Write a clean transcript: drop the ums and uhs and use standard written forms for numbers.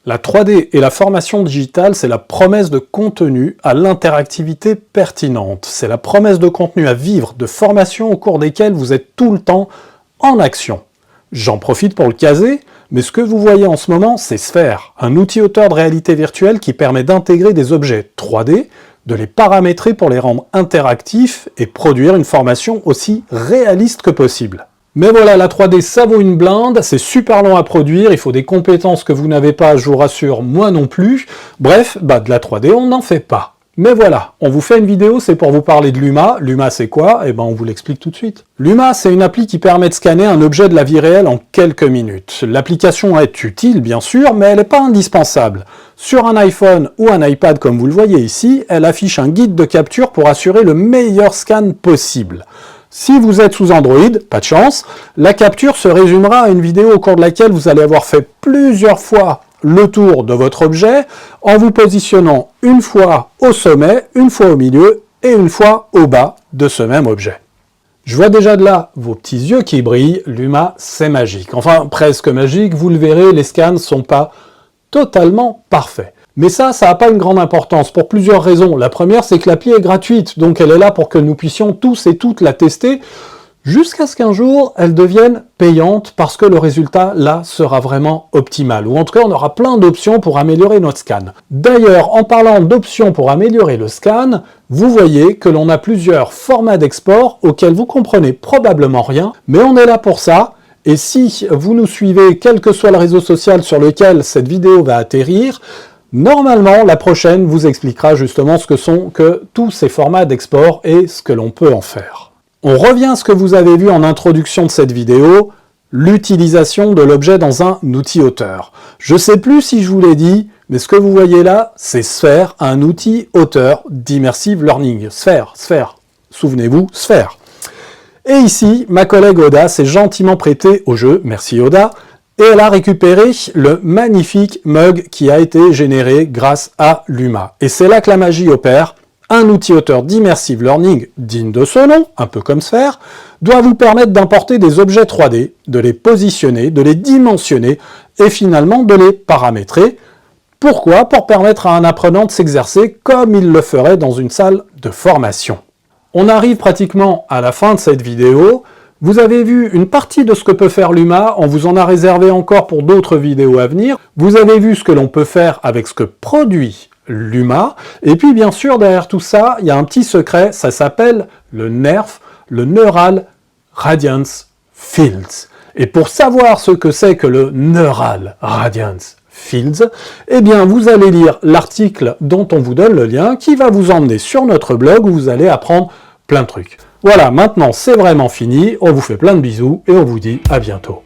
La 3D et la formation digitale, c'est la promesse de contenu à l'interactivité pertinente. C'est la promesse de contenu à vivre, de formation au cours desquelles vous êtes tout le temps en action. J'en profite pour le caser, mais ce que vous voyez en ce moment, c'est Sphere, un outil auteur de réalité virtuelle qui permet d'intégrer des objets 3D, de les paramétrer pour les rendre interactifs et produire une formation aussi réaliste que possible. Mais voilà, la 3D, ça vaut une blinde, c'est super long à produire, il faut des compétences que vous n'avez pas, je vous rassure, moi non plus. Bref, de la 3D, on n'en fait pas. Mais voilà, on vous fait une vidéo, c'est pour vous parler de Luma. Luma, c'est quoi? On vous l'explique tout de suite. Luma, c'est une appli qui permet de scanner un objet de la vie réelle en quelques minutes. L'application est utile, bien sûr, mais elle n'est pas indispensable. Sur un iPhone ou un iPad, comme vous le voyez ici, elle affiche un guide de capture pour assurer le meilleur scan possible. Si vous êtes sous Android, pas de chance, la capture se résumera à une vidéo au cours de laquelle vous allez avoir fait plusieurs fois le tour de votre objet en vous positionnant une fois au sommet, une fois au milieu et une fois au bas de ce même objet. Je vois déjà de là vos petits yeux qui brillent, Luma c'est magique. Enfin presque magique, vous le verrez, les scans ne sont pas totalement parfaits. Mais ça n'a pas une grande importance, pour plusieurs raisons. La première, c'est que l'appli est gratuite, donc elle est là pour que nous puissions tous et toutes la tester, jusqu'à ce qu'un jour, elle devienne payante, parce que le résultat, là, sera vraiment optimal. Ou en tout cas, on aura plein d'options pour améliorer notre scan. D'ailleurs, en parlant d'options pour améliorer le scan, vous voyez que l'on a plusieurs formats d'export auxquels vous comprenez probablement rien, mais on est là pour ça. Et si vous nous suivez, quel que soit le réseau social sur lequel cette vidéo va atterrir, normalement, la prochaine vous expliquera justement ce que sont que tous ces formats d'export et ce que l'on peut en faire. On revient à ce que vous avez vu en introduction de cette vidéo, l'utilisation de l'objet dans un outil auteur. Je ne sais plus si je vous l'ai dit, mais ce que vous voyez là, c'est Sphere, un outil auteur d'Immersive Learning. Sphere, souvenez-vous, Sphere. Et ici, ma collègue Oda s'est gentiment prêtée au jeu, merci Oda, et elle a récupéré le magnifique mug qui a été généré grâce à Luma. Et c'est là que la magie opère. Un outil auteur d'Immersive Learning digne de ce nom, un peu comme Sphere, doit vous permettre d'importer des objets 3D, de les positionner, de les dimensionner et finalement de les paramétrer. Pourquoi? Pour permettre à un apprenant de s'exercer comme il le ferait dans une salle de formation. On arrive pratiquement à la fin de cette vidéo. Vous avez vu une partie de ce que peut faire Luma, on vous en a réservé encore pour d'autres vidéos à venir. Vous avez vu ce que l'on peut faire avec ce que produit Luma. Et puis bien sûr, derrière tout ça, il y a un petit secret, ça s'appelle le NERF, le Neural Radiance Fields. Et pour savoir ce que c'est que le Neural Radiance Fields, vous allez lire l'article dont on vous donne le lien, qui va vous emmener sur notre blog où vous allez apprendre plein de trucs. Voilà, maintenant c'est vraiment fini, on vous fait plein de bisous et on vous dit à bientôt.